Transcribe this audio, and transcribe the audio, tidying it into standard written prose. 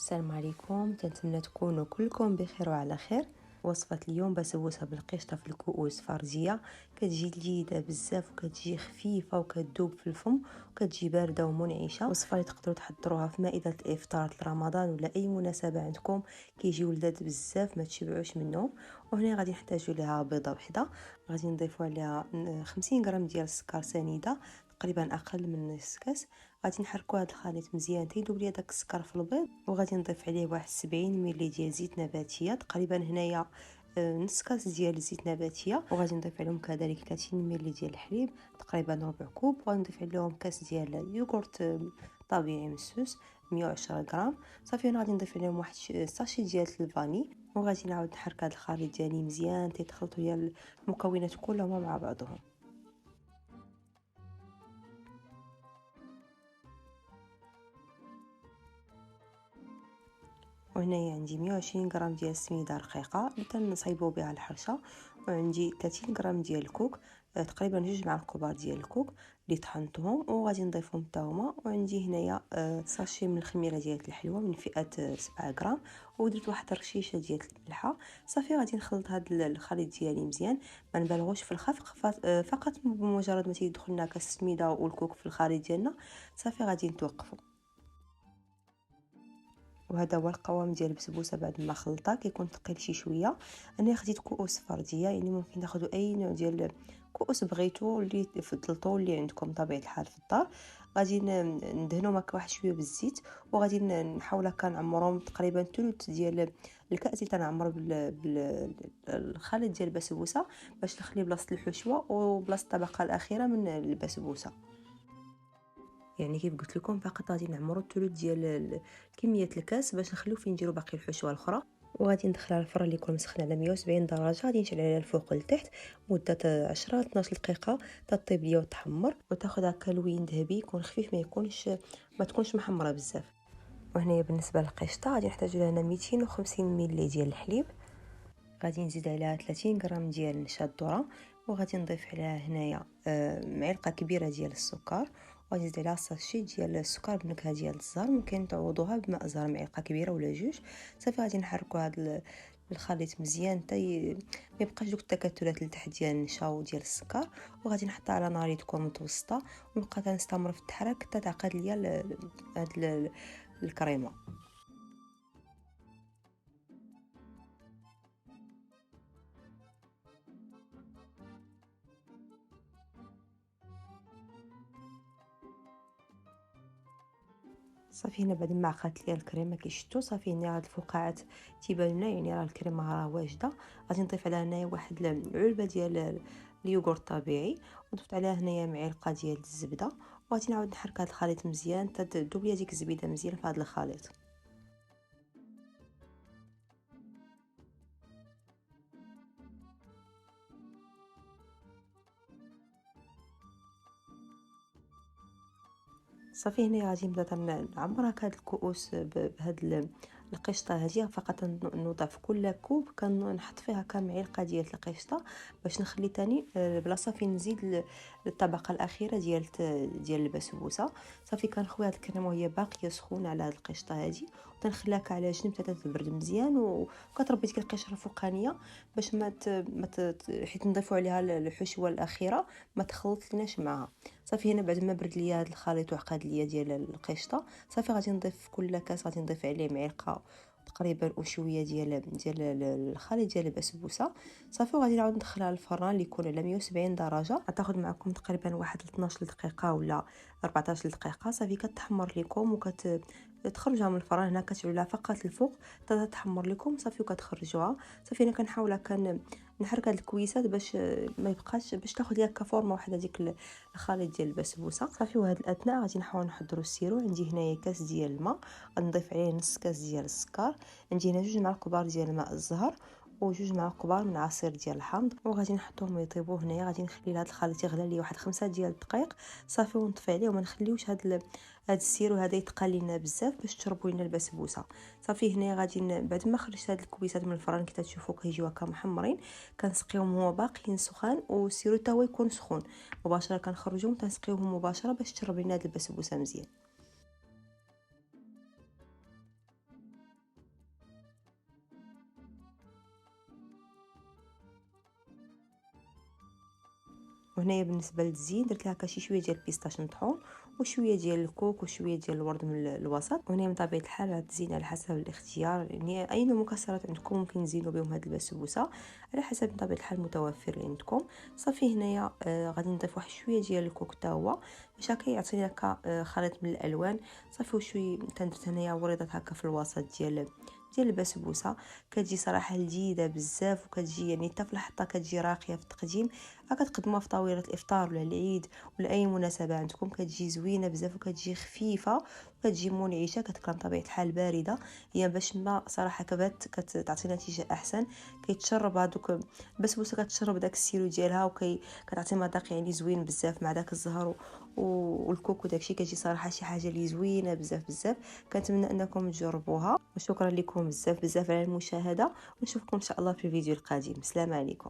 السلام عليكم، كنتمنى تكونوا كلكم بخير وعلى خير. وصفة اليوم بسبوسة بالقشطة في الكؤوس فرزية، كتجي لذيذة بزاف وكتجي خفيفة وكتذوب في الفم وكتجي باردة ومنعشة. وصفة اللي تقدروا تحضروها في مائدة الإفطار رمضان ولا أي مناسبة عندكم، كيجيو لذاذ بزاف ما تشبعوش منهم. وهنا غادي نحتاجوا لها بيضة وحدة، غادي نضيفوا عليها 50 غرام ديال السكر سنيدة، تقريبا اقل من نص كاس. غادي نحركوا هذا الخليط مزيان تيذوب ليا داك السكر في البيض، وغادي نضيف عليه واحد 70 ملي ديال زيت نباتيه، تقريبا هنايا نص كاس ديال الزيت نباتيه. وغادي نضيف عليهم كذلك 30 ملي ديال الحليب، تقريبا ربع كوب. وغادي نضيف عليهم كاس ديال يوغورت طبيعي مسوس 110 غرام. صافي انا غادي نضيف عليهم واحد ساشي ديال الفاني، وغادي نعاود نحرك هذا الخليط ديالي مزيان تيتخلطوا ديال المكونات كلهم مع بعضهم. وهنايا عندي 120 غرام ديال السميده رقيقه نبدا نصايبو بها الحرشه، وعندي 30 غرام ديال الكوك، تقريبا 2 معالق كبار ديال الكوك اللي طحنتهم وغادي نضيفهم حتى هما. وعندي هنايا ساشي من الخميره ديال الحلوه من فئه 7 غرام، ودرت واحد الرشيشه ديال الملحه. صافي غادي نخلط هذا الخليط ديالي مزيان، ما نبالغوش في الخفق، فقط بمجرد ما تيدخلنا كاس السميده والكوك في الخليط ديالنا صافي غادي نتوقفوا. وهذا هو القوام ديال البسبوسه بعد ما خلطها، كيكون ثقيل شي شويه. انا خديت كؤوس فرديه، يعني ممكن تاخذوا اي نوع ديال كؤوس بغيتو اللي فضلتو اللي عندكم طبيعه الحال في الدار. غادي ندهنهم هكا واحد شويه بالزيت، وغادي نحاول هكا نعمرهم تقريبا ثلث ديال الكاس اللي تنعمر بالخليط ديال البسبوسه، باش نخلي بلاصه الحشوه وبلاصه الطبقه الاخيره من البسبوسه. يعني كيف قلت لكم فقط غادي نعمروا الثلث ديال كميه الكاس باش نخليو فين نديروا باقي الحشوه الاخرى. وغادي ندخلها الفرن اللي يكون مسخن على 170 درجه، غادي نشعل عليها الفوق للتحت مده 10 12 دقيقه تطيب ليا وتحمر وتاخذ هكا لون ذهبي يكون خفيف، ما تكونش محمره بزاف. وهنايا بالنسبه للقشطه غادي نحتاج لها 250 ملي ديال الحليب، غادي نزيد عليها 30 غرام ديال نشا الذره، وغادي نضيف عليها هنايا معلقه كبيره ديال السكر، وغادي نزيد عليها ساشي ديال السكر بنكهه ديال الزهر، ممكن تعوضوها بماء زهر معلقه كبيره ولا جوج. صافي غادي نحركوا هذا الخليط مزيان ما يبقاش دوك التكتلات لتحت ديال النشا وديال السكر. وغادي نحطها على نار تكون متوسطه، ونبقى تنستمر في التحرك حتى تعقد ليا هاد الكريمه. صافي هنا بعد ما عقدت ليا الكريمه كيشتو، صافي هنا هاد الفقاعات تيبان لنا يعني راه الكريمه راه واجده. غادي نضيف عليها هنايا واحد العلبه ديال اليوغورت طبيعي، وضفت عليها هنايا معلقه ديال الزبده، وغادي نعاود نحرك هاد الخليط مزيان حتى تذوب ليا ديك الزبيده مزيان في هاد الخليط. صافي هنا غادي نبدا نعمر هكا هاد الكؤوس بهاد القشطه هذه. فقط نوضع في كل كوب كنحط فيه هكا معلقه ديال القشطه باش نخلي تاني البلاصه فين نزيد الطبقه الاخيره ديال البسبوسه. صافي كنخوي هاد الكريمه وهي باقيه سخونه على هاد القشطه هذه، وتنخليها على جنب حتى تبرد مزيان، وكتربي ديك القشره الفوقانيه باش حيت نضيفوا عليها الحشوه الاخيره ما تخلط لناش معها. صافي هنا بعد ما برد ليا هذا الخليط وعقد ليا ديال القشطه، صافي غادي نضيف في كل كاس غادي نضيف عليه معلقه تقريبا وشويه ديال الخليط ديال البسبوسه. صافي وغادي نعاود ندخلها للفران اللي يكون على 170 درجه، غتاخذ معكم تقريبا واحد 12 دقيقه ولا 14 دقيقه. صافي كتحمر لكم تخرجوها من الفران، هنا كتعلوها فقط الفوق حتى تحمر لكم صافي وكتخرجوها. صافي انا كنحاول نحرك هاد الكويسات باش ما يبقاش، باش تاخذ ليا كفورمه واحده ديك الخليط ديال البسبوسه. صافي وهاد الاثناء غادي نحاول نحضروا السيرو. عندي هنايا كاس ديال الماء، غنضيف عليه نص كاس ديال السكر، عندي هنا 2 معالق كبار ديال ماء الزهر و2 معالق كبار من عصير ديال الحامض، وغادي نحطهم يطيبوا. هنايا غادي نخلي هذا الخليط يغلى لي واحد 5 ديال الدقائق صافي، ونطفي عليه وما نخليوش هاد السيرو هذا يتقال لينا بزاف باش تشربوا لنا البسبوسه. صافي هنا غادي بعد ما خرجت هاد الكويسات من الفران كي تشوفوا كيجيو هكا محمرين، كنسقيهم هو باقيين سخان والسيرو حتى هو يكون سخون مباشره، كنخرجوهم تنسقيوهم مباشره باش تشرب لنا هاد البسبوسه مزيان. وهنايا بالنسبه للتزيين درت لها شي شويه ديال البيستاش مطحون وشويه ديال الكوك وشويه ديال الورد من الوسط. وهنا من طبيعه الحال التزيين على حسب الاختيار، يعني اي نوع مكسرات عندكم ممكن تزينوا بهم هاد البسبوسه على حسب من طبيعه الحال المتوفر عندكم. صافي هنايا غادي نضيف واحد شويه ديال الكوك حتى هو باش هكا يعطينا هكا خليط من الالوان. صافي وشويه درت هنايا وريضات هكا في الوسط ديال البسبوسه، كتجي صراحه لذيذه بزاف وكتجي يعني حتى في الحطه كتجي راقيه في التقديم. كتقدموها في طاوله الافطار ولا العيد ولا اي مناسبه عندكم، كتجي زوينه بزاف وكتجي خفيفه وكتجي منعشه، كتكون طبيعه الحال بارده. هي باش ما صراحه كبات كتعطي نتيجه احسن. كيتشرب هذوك البسبوسه كتشرب داك السيرو ديالها كتعطي مذاق يعني زوين بزاف مع داك الزهر والكوكو داكشي، كتجي صراحه شي حاجه اللي زوينه بزاف بزاف. كنتمنى انكم تجربوها وشكرا لكم بزاف بزاف على المشاهده، ونشوفكم ان شاء الله في الفيديو القادم. السلام عليكم.